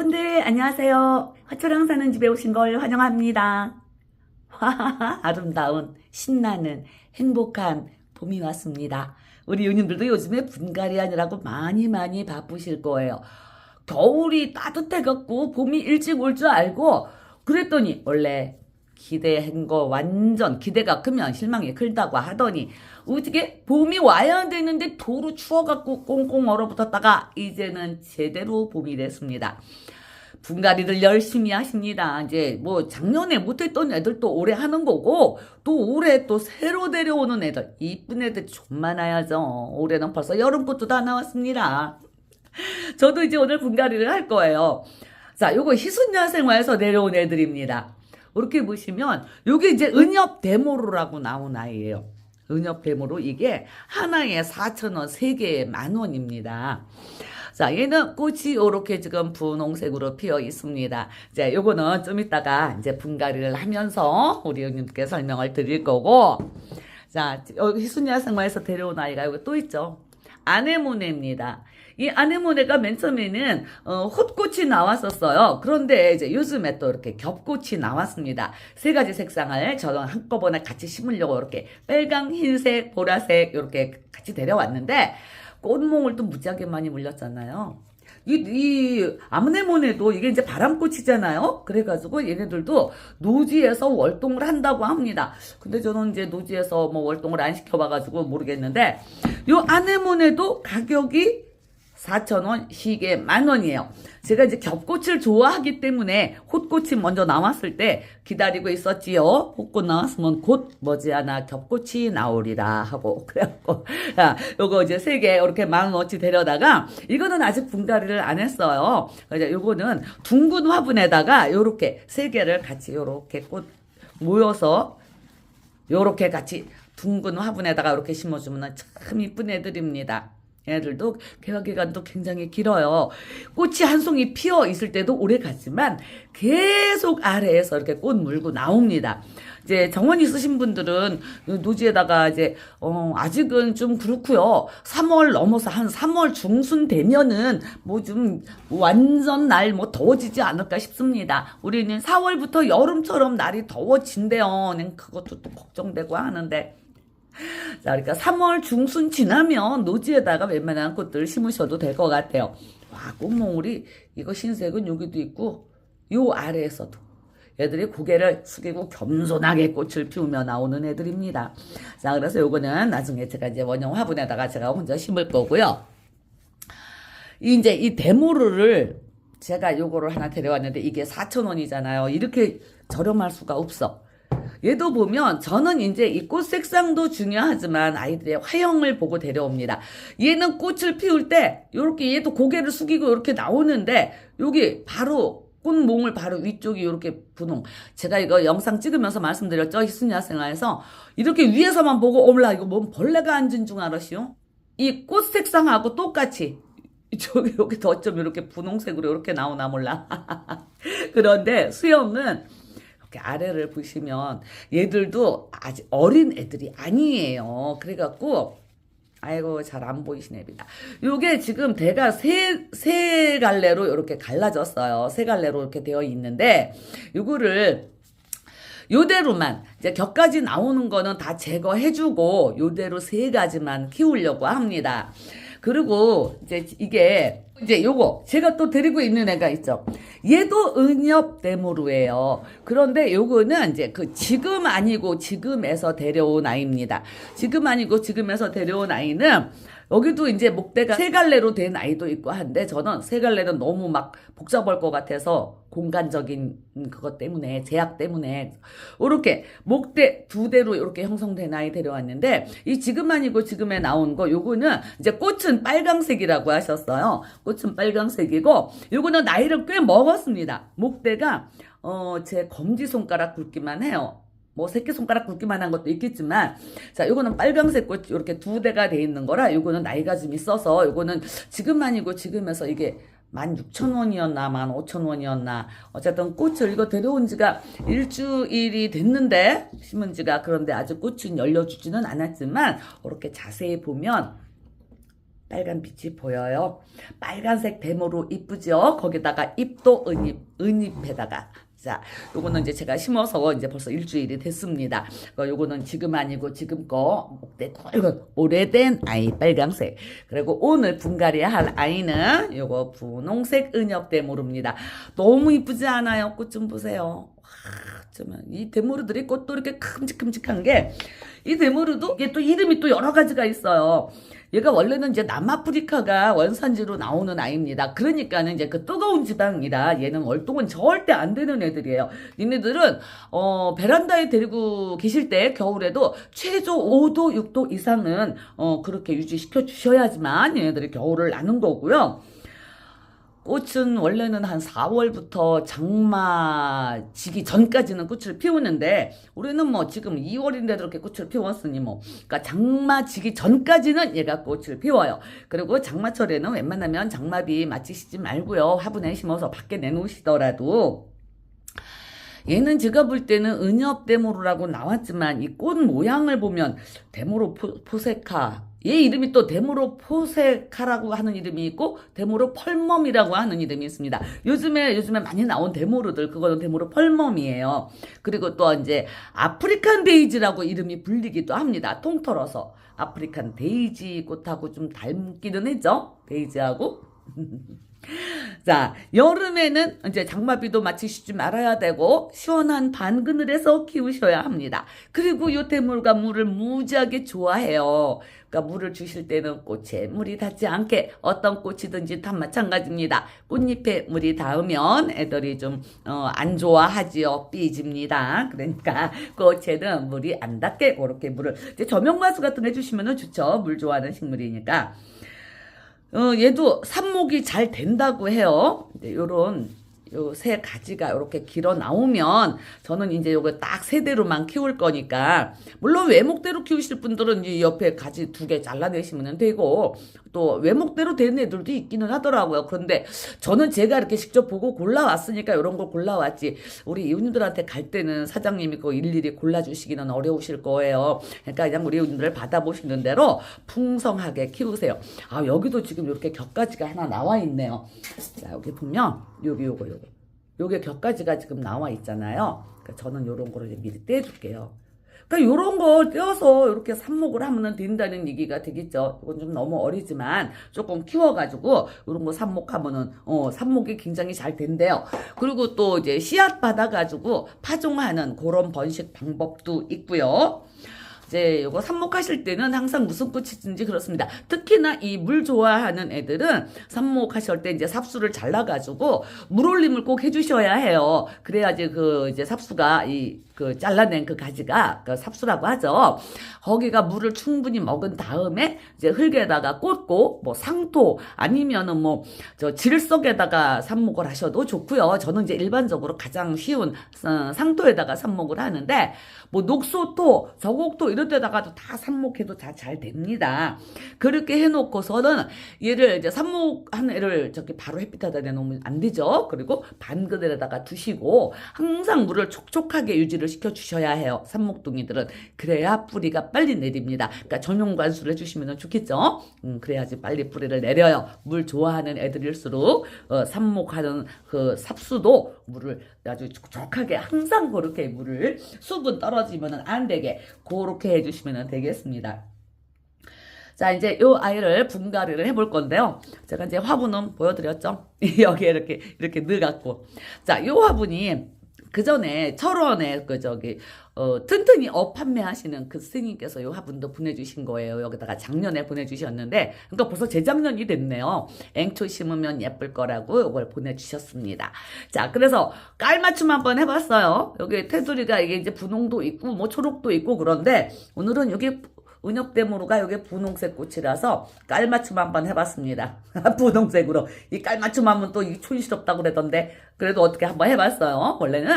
여러분들 안녕하세요. 화초랑 사는 집에 오신 걸 환영합니다. 아름다운 신나는 행복한 봄이 왔습니다. 우리 유님들도 요즘에 분갈이 하느라고 많이 바쁘실 거예요. 겨울이 따뜻해갖고 봄이 일찍 올 줄 알고 그랬더니 원래 기대한 거 완전 기대가 크면 실망이 클다고 하더니 어떻게 봄이 와야 되는데 도로 추워갖고 꽁꽁 얼어붙었다가 이제는 제대로 봄이 됐습니다. 분갈이를 열심히 하십니다. 이제 뭐 작년에 못했던 애들도 올해 하는 거고 또 올해 또 새로 데려오는 애들 이쁜 애들 좀 많아야죠. 올해는 벌써 여름꽃도 다 나왔습니다. 저도 이제 오늘 분갈이를 할 거예요. 자, 요거 희순야생화에서 내려온 애들입니다. 이렇게 보시면 요게 이제 은엽대모로라고 나온 아이예요. 은엽대모로 이게 하나에 4,000원, 3개에 10,000원입니다. 자, 얘는 꽃이 이렇게 지금 분홍색으로 피어 있습니다. 자, 요거는 좀 이따가 이제 분갈이를 하면서 우리 형님께 설명을 드릴 거고, 자, 여기 희순야생화에서 데려온 아이가 여기 또 있죠. 아네모네입니다. 이 아네모네가 맨 처음에는 헛꽃이 나왔었어요. 그런데 이제 요즘에 또 이렇게 겹꽃이 나왔습니다. 세 가지 색상을 저는 한꺼번에 같이 심으려고 이렇게 빨강, 흰색, 보라색 이렇게 같이 데려왔는데 꽃몽을 또 무지하게 많이 물렸잖아요. 이 아네모네도 이게 이제 바람꽃이잖아요. 그래가지고 얘네들도 노지에서 월동을 한다고 합니다. 근데 저는 이제 노지에서 뭐 월동을 안 시켜봐가지고 모르겠는데 요 아네모네도 가격이 4,000원, 시계 10,000원이에요. 제가 이제 겹꽃을 좋아하기 때문에 헛꽃이 먼저 나왔을 때 기다리고 있었지요. 헛꽃 나왔으면 곧 머지않아 겹꽃이 나오리라 하고 그래갖고 요거 이제 3개 이렇게 10,000원어치 데려다가 이거는 아직 분갈이를 안 했어요. 그래서 요거는 둥근 화분에다가 요렇게 3개를 같이 요렇게 꽃 모여서 요렇게 같이 둥근 화분에다가 이렇게 심어주면 참 이쁜 애들입니다. 얘들도 개화 기간도 굉장히 길어요. 꽃이 한 송이 피어 있을 때도 오래 갔지만 계속 아래에서 이렇게 꽃 물고 나옵니다. 이제 정원 있으신 분들은 노지에다가 이제 아직은 좀 그렇고요. 3월 넘어서 한 3월 중순 되면은 뭐 좀 완전 날 뭐 더워지지 않을까 싶습니다. 우리는 4월부터 여름처럼 날이 더워진대요. 그것도 또 걱정되고 하는데. 자, 그러니까 3월 중순 지나면 노지에다가 웬만한 꽃들 심으셔도 될 것 같아요. 와, 꽃몽울이 이거 흰색은 여기도 있고 요 아래에서도 애들이 고개를 숙이고 겸손하게 꽃을 피우며 나오는 애들입니다. 자, 그래서 요거는 나중에 제가 이제 원형 화분에다가 제가 혼자 심을 거고요. 이제 이 데모르를 제가 요거를 하나 데려왔는데 이게 4,000원이잖아요. 이렇게 저렴할 수가 없어. 얘도 보면 저는 이제 이 꽃 색상도 중요하지만 아이들의 화형을 보고 데려옵니다. 얘는 꽃을 피울 때 이렇게 얘도 고개를 숙이고 이렇게 나오는데 여기 바로 꽃몽을 바로 위쪽이 이렇게 분홍. 제가 이거 영상 찍으면서 말씀드렸죠. 희순야생화에서 이렇게 위에서만 보고 어머나 이거 뭔 벌레가 앉은 줄 알았시오. 이 꽃 색상하고 똑같이 저기 여기 더 좀 이렇게 분홍색으로 이렇게 나오나 몰라. 그런데 수영은 이렇게 아래를 보시면 얘들도 아직 어린 애들이 아니에요. 그래갖고 아이고 잘 안 보이시네입니다. 요게 지금 대가 세 갈래로 이렇게 갈라졌어요. 세 갈래로 이렇게 되어 있는데 요거를 요대로만 이제 격가지 나오는 거는 다 제거해주고 요대로 3가지만 키우려고 합니다. 그리고 이제 이게 이제 요거 제가 또 데리고 있는 애가 있죠. 얘도 은엽대모루예요. 그런데 요거는 이제 그 지금 아니고 지금에서 데려온 아이입니다. 지금 아니고 지금에서 데려온 아이는 여기도 이제 목대가 3갈래로 된 아이도 있고 한데 저는 3갈래는 너무 막 복잡할 것 같아서 공간적인 그것 때문에 제약 때문에 이렇게 목대 2대로 이렇게 형성된 아이 데려왔는데 이 지금 아니고 지금에 나온 거 요거는 이제 꽃은 빨강색이라고 하셨어요. 꽃은 빨강색이고 요거는 나이를 꽤 먹었습니다. 목대가 제 검지손가락 굵기만 해요. 뭐 새끼손가락 굵기만 한 것도 있겠지만 자 요거는 빨강색 꽃 이렇게 2대가 돼 있는 거라 요거는 나이가 좀 있어서 요거는 지금 아니고 지금에서 이게 16,000원이었나 15,000원이었나 어쨌든 꽃을 이거 데려온 지가 일주일이 됐는데 심은 지가 그런데 아직 꽃은 열려주지는 않았지만 이렇게 자세히 보면 빨간 빛이 보여요. 빨간색 대모로 이쁘죠? 거기다가 잎도 은잎에다가. 자, 요거는 이제 제가 심어서 이제 벌써 일주일이 됐습니다. 요거는 지금 아니고 지금 거 오래된 아이 빨강색. 그리고 오늘 분갈이 할 아이는 요거 분홍색 은엽대모루입니다. 너무 이쁘지 않아요? 꽃 좀 보세요. 이 대모루들이 꽃도 이렇게 큼직큼직한 게, 이 대모루도 이게 또 이름이 또 여러 가지가 있어요. 얘가 원래는 이제 남아프리카가 원산지로 나오는 아이입니다. 그러니까는 이제 그 뜨거운 지방이라 얘는 월동은 절대 안 되는 애들이에요. 얘네들은 베란다에 데리고 계실 때 겨울에도 최소 5도, 6도 이상은 그렇게 유지시켜 주셔야지만 얘네들이 겨울을 나는 거고요. 꽃은 원래는 한 4월부터 장마 지기 전까지는 꽃을 피우는데, 우리는 뭐 지금 2월인데도 이렇게 꽃을 피웠으니 그러니까 장마 지기 전까지는 얘가 꽃을 피워요. 그리고 장마철에는 웬만하면 장마비 맞추시지 말고요. 화분에 심어서 밖에 내놓으시더라도. 얘는 제가 볼 때는 은엽대모루라고 나왔지만 이 꽃 모양을 보면 대모로 포세카, 얘 이름이 또 데모로 포세카라고 하는 이름이 있고 데모로 펄멈이라고 하는 이름이 있습니다. 요즘에 많이 나온 데모로들, 그거는 데모로 펄멈이에요. 그리고 또 이제 아프리칸 데이지라고 이름이 불리기도 합니다. 통틀어서 아프리칸 데이지 꽃하고 좀 닮기는 했죠, 데이지하고. 자, 여름에는 이제 장마비도 맞추시지 말아야 되고 시원한 반그늘에서 키우셔야 합니다. 그리고 요 대물과 물을 무지하게 좋아해요. 그러니까 물을 주실 때는 꽃에 물이 닿지 않게, 어떤 꽃이든지 다 마찬가지입니다. 꽃잎에 물이 닿으면 애들이 좀 안 좋아하지요. 삐집니다. 그러니까 꽃에는 물이 안 닿게 그렇게 물을 이제 저명마수 같은 거 해주시면 좋죠. 물 좋아하는 식물이니까. 얘도 삽목이 잘 된다고 해요. 요런 요 세 가지가 이렇게 길어 나오면 저는 이제 요거 딱 세대로만 키울 거니까, 물론 외목대로 키우실 분들은 이 옆에 가지 2개 잘라내시면 되고, 또 외목대로 되는 애들도 있기는 하더라고요. 그런데 저는 제가 이렇게 직접 보고 골라왔으니까 이런 걸 골라왔지, 우리 이웃님들한테 갈 때는 사장님이 그거 일일이 골라주시기는 어려우실 거예요. 그러니까 그냥 우리 이웃님들 받아보시는 대로 풍성하게 키우세요. 아, 여기도 지금 이렇게 겹가지가 하나 나와 있네요. 자, 여기 보면 요게 겹가지가 지금 나와 있잖아요. 그러니까 저는 요런 거를 미리 떼줄게요. 그러니까 요런 거 떼어서 이렇게 삽목을 하면 된다는 얘기가 되겠죠. 이건 좀 너무 어리지만 조금 키워가지고 요런 거 삽목하면은 삽목이 굉장히 잘 된대요. 그리고 또 이제 씨앗 받아가지고 파종하는 그런 번식 방법도 있고요. 이제 요거 삽목하실 때는 항상 무슨 꽃이든지 그렇습니다. 특히나 이 물 좋아하는 애들은 삽목하실 때 이제 삽수를 잘라가지고 물올림을 꼭 해주셔야 해요. 그래야지 그 이제 삽수가 그 잘라낸 그 가지가 그 삽수라고 하죠. 거기가 물을 충분히 먹은 다음에 이제 흙에다가 꽂고, 뭐 상토 아니면은 뭐 저 질석에다가 삽목을 하셔도 좋고요. 저는 이제 일반적으로 가장 쉬운 상토에다가 삽목을 하는데, 뭐 녹소토, 저곡토 이런 데다가도 다 삽목해도 다 잘 됩니다. 그렇게 해놓고서는 얘를 이제 삽목한 애를 저기 바로 햇빛에다 내놓으면 안 되죠. 그리고 반그늘에다가 두시고 항상 물을 촉촉하게 유지를 시켜 주셔야 해요. 삽목둥이들은. 그래야 뿌리가 빨리 내립니다. 그러니까 전용 관수를 해주시면 좋겠죠. 그래야지 빨리 뿌리를 내려요. 물 좋아하는 애들일수록 삽목하는 그 삽수도 물을 아주 촉촉하게 항상 그렇게 물을 수분 떨어지면 안 되게 그렇게 해주시면 되겠습니다. 자, 이제 요 아이를 분갈이를 해볼 건데요. 제가 이제 화분은 보여드렸죠. 여기에 이렇게 넣어갖고. 자, 요 화분이 그 전에 철원에 튼튼히 판매하시는 그 스님께서 요 화분도 보내주신 거예요. 여기다가 작년에 보내주셨는데, 그러니까 벌써 재작년이 됐네요. 앵초 심으면 예쁠 거라고 요걸 보내주셨습니다. 자, 그래서 깔맞춤 한번 해봤어요. 여기 테두리가 이게 이제 분홍도 있고 뭐 초록도 있고, 그런데 오늘은 여기 은엽대모루가 여기 분홍색 꽃이라서 깔맞춤 한번 해봤습니다. 분홍색으로. 이 깔맞춤 하면 또 촌스럽다고 그러던데, 그래도 어떻게 한번 해봤어요. 원래는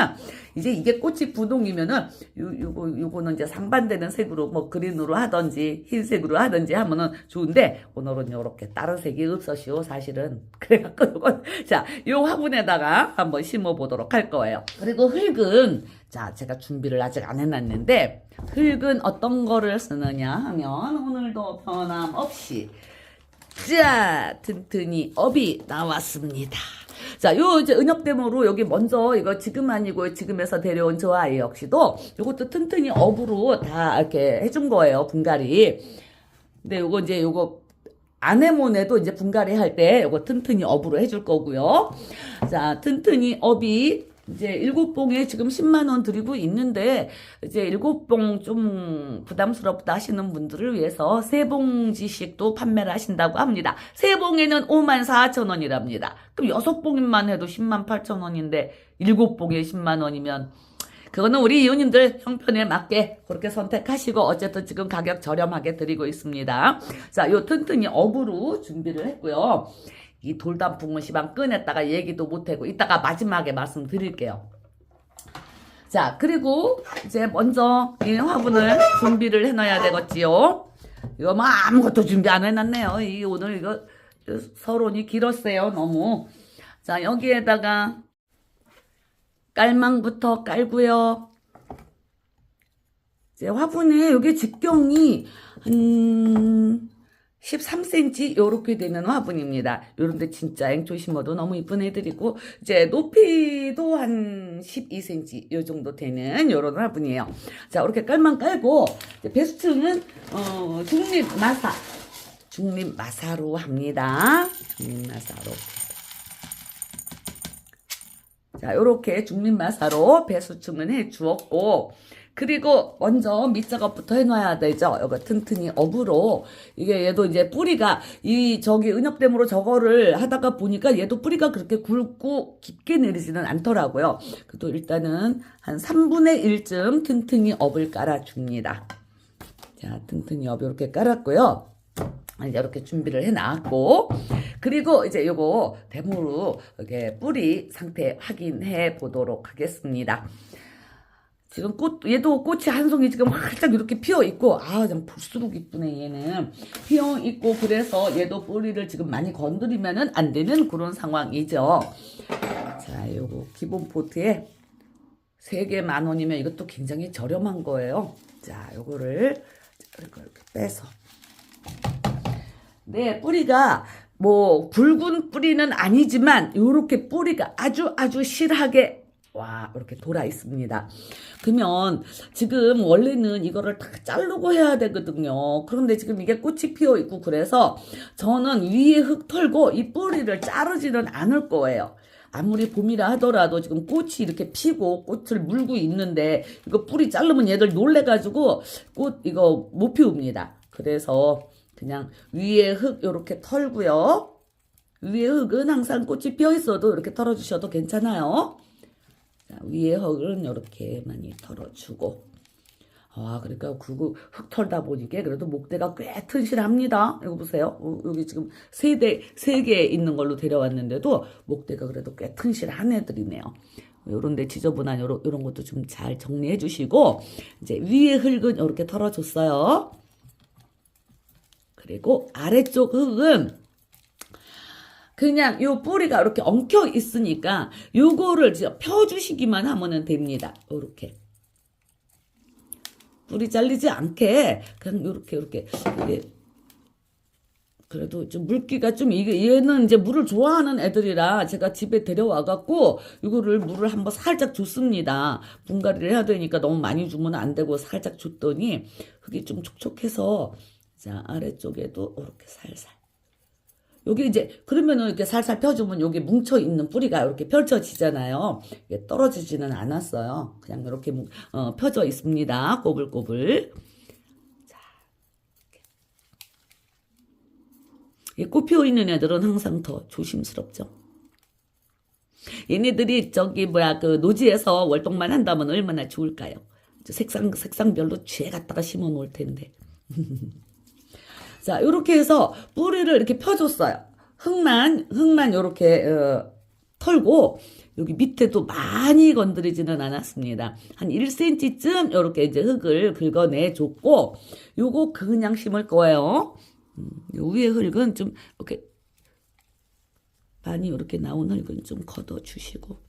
이제 이게 꽃이 분홍이면은 요거는 이제 상반되는 색으로 뭐 그린으로 하든지 흰색으로 하든지 하면은 좋은데, 오늘은 요렇게 다른 색이 없었시오 사실은. 그래갖고 요건 자, 요 화분에다가 한번 심어 보도록 할 거예요. 그리고 흙은, 자, 제가 준비를 아직 안 해놨는데, 흙은 어떤 거를 쓰느냐 하면 오늘도 변함없이 자, 튼튼이 업이 나왔습니다. 자, 요 이제 은혁대모로 여기 먼저 이거 지금 아니고 지금에서 데려온 저 아이 역시도 요것도 튼튼이 업으로 다 이렇게 해준 거예요, 분갈이. 근데 요거 이제 요거 아네모네도 이제 분갈이 할 때 요거 튼튼이 업으로 해줄 거고요. 자, 튼튼이 업이 이제 7봉에 지금 10만 원 드리고 있는데 이제 7봉 좀 부담스럽다 하시는 분들을 위해서 3봉지씩도 판매를 하신다고 합니다. 3봉에는 54,000원이랍니다. 그럼 6봉만 해도 108,000원인데 7봉에 10만 원이면 그거는 우리 이웃님들 형편에 맞게 그렇게 선택하시고 어쨌든 지금 가격 저렴하게 드리고 있습니다. 자, 요 튼튼이 업으로 준비를 했고요. 이 돌단풍은 시방 꺼냈다가 얘기도 못하고 이따가 마지막에 말씀드릴게요. 자, 그리고 이제 먼저 이 화분을 준비를 해놔야 되겠지요. 이거 뭐 아무것도 준비 안 해놨네요. 이 오늘 이거 서론이 길었어요, 너무. 자, 여기에다가 깔망부터 깔고요. 이제 화분에 여기 직경이 한 13cm 요렇게 되는 화분입니다. 요런데 진짜 앵초 심어도 너무 이쁜 애들이고 이제 높이도 한 12cm 요 정도 되는 요런 화분이에요. 자, 이렇게 깔만 깔고 배수층은 중립마사로 합니다. 중립마사로. 자, 요렇게 중립마사로 배수층은 해 주었고, 그리고 먼저 밑작업부터 해놔야 되죠. 이거 튼튼히 업으로. 이게 얘도 이제 뿌리가, 저기 은혁댐으로 저거를 하다가 보니까 얘도 뿌리가 그렇게 굵고 깊게 내리지는 않더라고요. 그래도 일단은 한 3분의 1쯤 튼튼히 업을 깔아줍니다. 자, 튼튼히 업 이렇게 깔았고요. 이렇게 준비를 해놨고, 그리고 이제 요거 데모로 이렇게 뿌리 상태 확인해 보도록 하겠습니다. 지금 얘도 꽃이 한 송이 지금 활짝 이렇게 피어 있고, 좀 볼수록 이쁘네, 얘는. 피어 있고, 그래서 얘도 뿌리를 지금 많이 건드리면은 안 되는 그런 상황이죠. 자, 요거 기본 포트에 3개 10,000원이면 이것도 굉장히 저렴한 거예요. 자, 요거를 이렇게 빼서. 네, 뿌리가 뭐 굵은 뿌리는 아니지만 요렇게 뿌리가 아주 실하게 이렇게 돌아 있습니다. 그러면 지금 원래는 이거를 다 자르고 해야 되거든요. 그런데 지금 이게 꽃이 피어 있고 그래서 저는 위에 흙 털고 이 뿌리를 자르지는 않을 거예요. 아무리 봄이라 하더라도 지금 꽃이 이렇게 피고 꽃을 물고 있는데 이거 뿌리 자르면 얘들 놀래가지고 꽃 이거 못 피웁니다. 그래서 그냥 위에 흙 이렇게 털고요. 위에 흙은 항상 꽃이 피어 있어도 이렇게 털어주셔도 괜찮아요. 자, 위에 흙은 이렇게 많이 털어주고. 그러니까 흙 털다 보니까 그래도 목대가 꽤 튼실합니다. 이거 보세요. 여기 지금 3개 있는 걸로 데려왔는데도 목대가 그래도 꽤 튼실한 애들이네요. 요런데 지저분한 요런 것도 좀 잘 정리해 주시고, 이제 위에 흙은 이렇게 털어줬어요. 그리고 아래쪽 흙은 그냥 요 뿌리가 이렇게 엉켜 있으니까 요거를 펴주시기만 하면 됩니다. 요렇게. 뿌리 잘리지 않게 그냥 요렇게 이게 그래도 좀 물기가 좀 얘는 이제 물을 좋아하는 애들이라 제가 집에 데려와 갖고 이거를 물을 한번 살짝 줬습니다. 분갈이를 해야 되니까 너무 많이 주면 안 되고 살짝 줬더니 흙이 좀 촉촉해서 자, 아래쪽에도 이렇게 살살. 여기 이제, 그러면은 이렇게 살살 펴주면 여기 뭉쳐있는 뿌리가 이렇게 펼쳐지잖아요. 이게 떨어지지는 않았어요. 그냥 이렇게 펴져 있습니다. 꼬불꼬불. 자, 이렇게. 꽃 피어 있는 애들은 항상 더 조심스럽죠. 얘네들이 노지에서 월동만 한다면 얼마나 좋을까요? 색상별로 쥐에 갖다가 심어 놓을 텐데. 자, 요렇게 해서 뿌리를 이렇게 펴줬어요. 흙만 요렇게, 털고, 여기 밑에도 많이 건드리지는 않았습니다. 한 1cm쯤 요렇게 이제 흙을 긁어내줬고, 요거 그냥 심을 거예요. 요 위에 흙은 좀, 이렇게, 많이 이렇게 나온 흙은 좀 걷어주시고,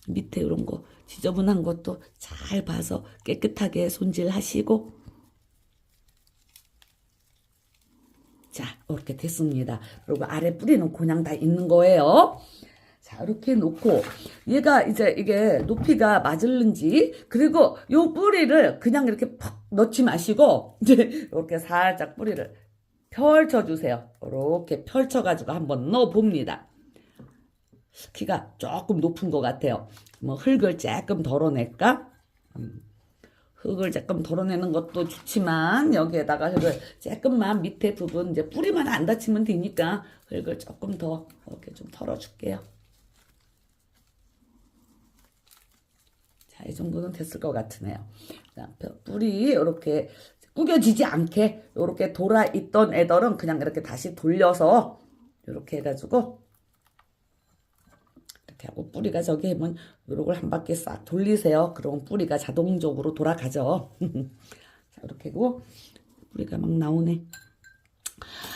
밑에 이런 거, 지저분한 것도 잘 봐서 깨끗하게 손질하시고, 자, 이렇게 됐습니다. 그리고 아래 뿌리는 그냥 다 있는 거예요. 자, 이렇게 놓고 얘가 이제 이게 높이가 맞을는지, 그리고 요 뿌리를 그냥 이렇게 팍 넣지 마시고 이제 이렇게 살짝 뿌리를 펼쳐 주세요. 이렇게 펼쳐 가지고 한번 넣어 봅니다. 키가 조금 높은 것 같아요. 뭐 흙을 조금 덜어낼까? 흙을 조금 덜어내는 것도 좋지만 여기에다가 흙을 조금만 밑에 부분, 이제 뿌리만 안 다치면 되니까 흙을 조금 더 이렇게 좀 덜어줄게요. 자, 이 정도는 됐을 것 같으네요. 뿌리 이렇게 구겨지지 않게 이렇게 돌아 있던 애들은 그냥 이렇게 다시 돌려서 이렇게 해가지고 이렇게 하고, 뿌리가 저기 하면 요걸 한 바퀴 싹 돌리세요. 그럼 뿌리가 자동적으로 돌아가죠. 자, 이렇게 하고 뿌리가 막 나오네.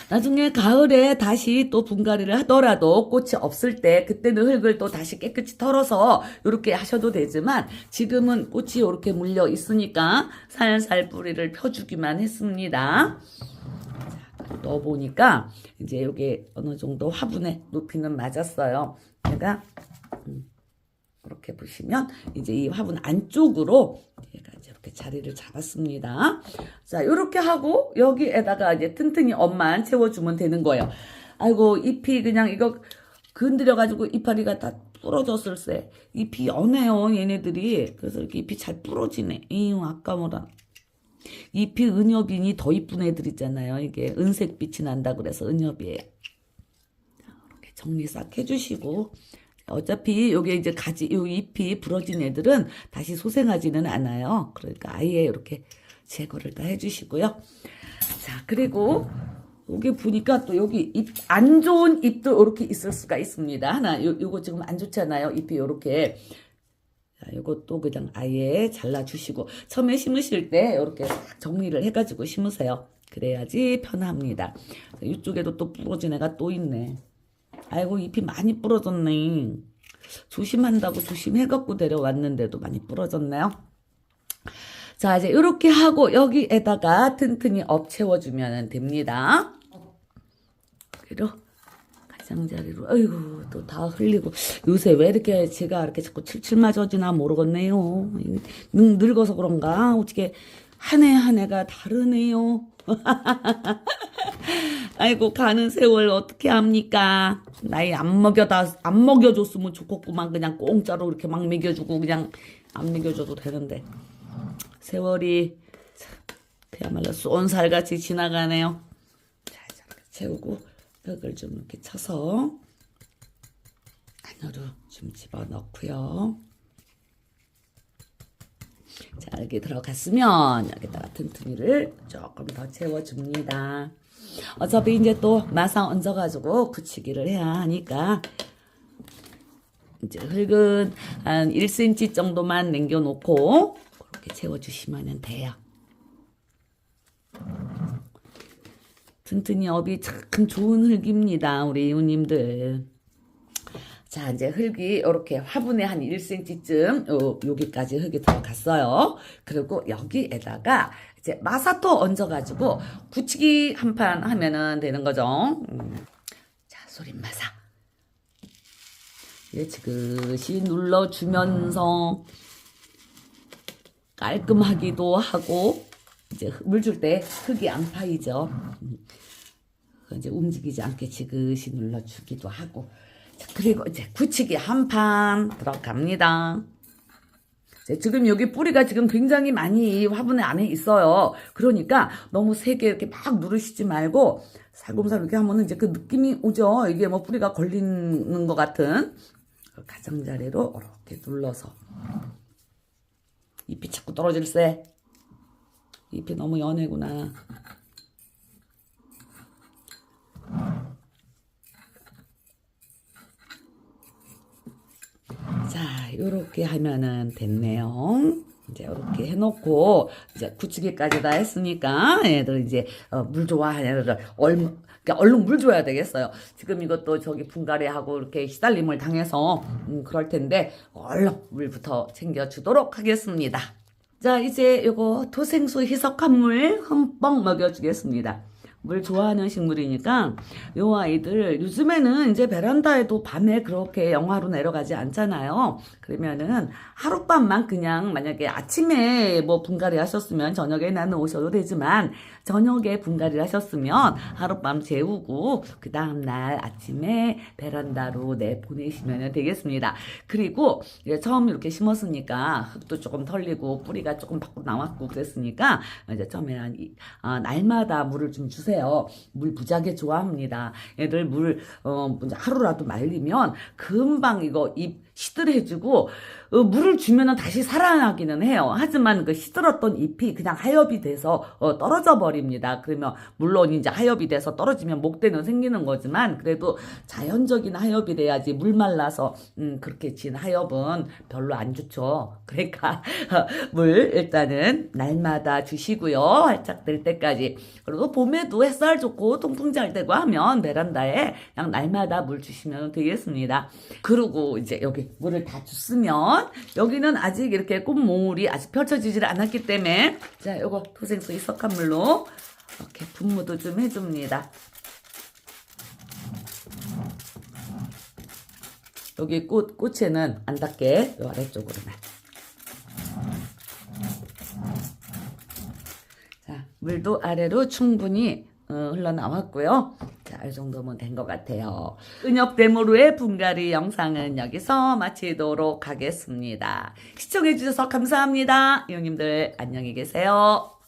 나중에 가을에 다시 또 분갈이를 하더라도 꽃이 없을 때 그때는 흙을 또 다시 깨끗이 털어서 이렇게 하셔도 되지만, 지금은 꽃이 이렇게 물려 있으니까 살살 뿌리를 펴주기만 했습니다. 자, 넣어보니까 이제 여기 어느 정도 화분의 높이는 맞았어요. 제가 이렇게 보시면 이제 이 화분 안쪽으로 얘가 이제 이렇게 자리를 잡았습니다. 자, 이렇게 하고 여기에다가 이제 튼튼히 엄만 채워주면 되는 거예요. 아이고, 잎이 그냥 이거 건드려가지고 이파리가 다 부러졌을세. 잎이 연해요, 얘네들이. 그래서 이렇게 잎이 잘 부러지네. 이유, 아까워라. 잎이 은엽이니 더 이쁜 애들 있잖아요. 이게 은색빛이 난다 그래서 은엽이에요. 이렇게 정리 싹 해주시고, 어차피 요게 이제 요 잎이 부러진 애들은 다시 소생하지는 않아요. 그러니까 아예 이렇게 제거를 다 해주시고요. 자, 그리고 여기 보니까 또 여기 안 좋은 잎도 이렇게 있을 수가 있습니다. 하나, 요거 지금 안 좋잖아요. 잎이 이렇게. 자, 요것도 그냥 아예 잘라주시고, 처음에 심으실 때 이렇게 정리를 해가지고 심으세요. 그래야지 편합니다. 자, 이쪽에도 또 부러진 애가 또 있네. 아이고, 잎이 많이 부러졌네. 조심한다고 조심해갖고 데려왔는데도 많이 부러졌네요. 자, 이제 이렇게 하고 여기에다가 튼튼히 엎 채워주면 됩니다. 그리고 가장자리로, 아이고, 또 다 흘리고. 요새 왜 이렇게 제가 이렇게 자꾸 칠칠 맞아지나 모르겠네요. 늙어서 그런가? 어떻게 한 해 한 해가 다르네요. 아이고, 가는 세월 어떻게 합니까? 나이 안 먹여줬으면 좋겠구만. 그냥 공짜로 이렇게 막 먹여주고, 그냥 안 먹여줘도 되는데. 세월이 그야말로 쏜살같이 지나가네요. 자, 이렇게 채우고, 흙을 좀 이렇게 쳐서 안으로 좀 집어넣고요. 자, 여기 들어갔으면 여기다가 튼튼이를 조금 더 채워줍니다. 어차피 이제 또 마사 얹어가지고 붙이기를 해야 하니까 이제 흙은 한 1cm 정도만 남겨놓고 그렇게 채워주시면 돼요. 튼튼이 업이 참 좋은 흙입니다, 우리 이웃님들. 자, 이제 흙이 이렇게 화분에 한 1cm쯤 여기까지 흙이 들어갔어요. 그리고 여기에다가 이제 마사토 얹어가지고 굳히기 한 판 하면은 되는 거죠. 자, 소림마사. 이제 지그시 눌러주면서 깔끔하기도 하고, 이제 물 줄 때 흙이 안 파이죠. 이제 움직이지 않게 지그시 눌러주기도 하고. 자, 그리고 이제 굳히기 한 판 들어갑니다. 지금 여기 뿌리가 지금 굉장히 많이 화분 안에 있어요. 그러니까 너무 세게 이렇게 막 누르시지 말고 살금살금 이렇게 하면은 이제 그 느낌이 오죠. 이게 뭐 뿌리가 걸리는 것 같은. 가장자리로 이렇게 눌러서. 잎이 자꾸 떨어질세. 잎이 너무 연해구나. 자, 요렇게 하면은 됐네요. 이제 이렇게 해놓고 이제 굳히기까지 다 했으니까 얘들 이제 물 좋아하는 애들 그러니까 얼른 물 줘야 되겠어요. 지금 이것도 저기 분갈이하고 이렇게 시달림을 당해서 그럴 텐데 얼른 물부터 챙겨주도록 하겠습니다. 자, 이제 요거 토생수 희석한 물 흠뻑 먹여주겠습니다. 물 좋아하는 식물이니까 요 아이들 요즘에는 이제 베란다에도 밤에 그렇게 영하로 내려가지 않잖아요. 그러면은 하룻밤만 그냥 만약에 아침에 뭐 분갈이 하셨으면 저녁에 나누셔도 되지만 저녁에 분갈이를 하셨으면 하룻밤 재우고 그 다음날 아침에 베란다로 내보내시면 되겠습니다. 그리고 이제 처음 이렇게 심었으니까 흙도 조금 털리고 뿌리가 조금 밖으로 나왔고 그랬으니까 이제 처음에 날마다 물을 좀 주세요. 물 무지하게 좋아합니다. 애들 물 하루라도 말리면 금방 이거 잎 시들해지고 물을 주면은 다시 살아나기는 해요. 하지만 그 시들었던 잎이 그냥 하엽이 돼서 떨어져 버립니다. 그러면 물론 이제 하엽이 돼서 떨어지면 목대는 생기는 거지만 그래도 자연적인 하엽이 돼야지 물 말라서 그렇게 진 하엽은 별로 안 좋죠. 그러니까 물 일단은 날마다 주시고요. 활짝 될 때까지. 그리고 봄에도 햇살 좋고 통풍 잘 되고 하면 베란다에 그냥 날마다 물 주시면 되겠습니다. 그리고 이제 여기 물을 다 줬으면 여기는 아직 이렇게 꽃몽울이 아직 펼쳐지질 않았기 때문에 자 요거 토생수 이석한 물로 이렇게 분무도 좀 해줍니다. 여기 꽃에는 안 닿게 요 아래쪽으로만. 자, 물도 아래로 충분히 흘러나왔고요. 자, 이 정도면 된 것 같아요. 은엽대모루의 분갈이 영상은 여기서 마치도록 하겠습니다. 시청해주셔서 감사합니다. 이웃님들 안녕히 계세요.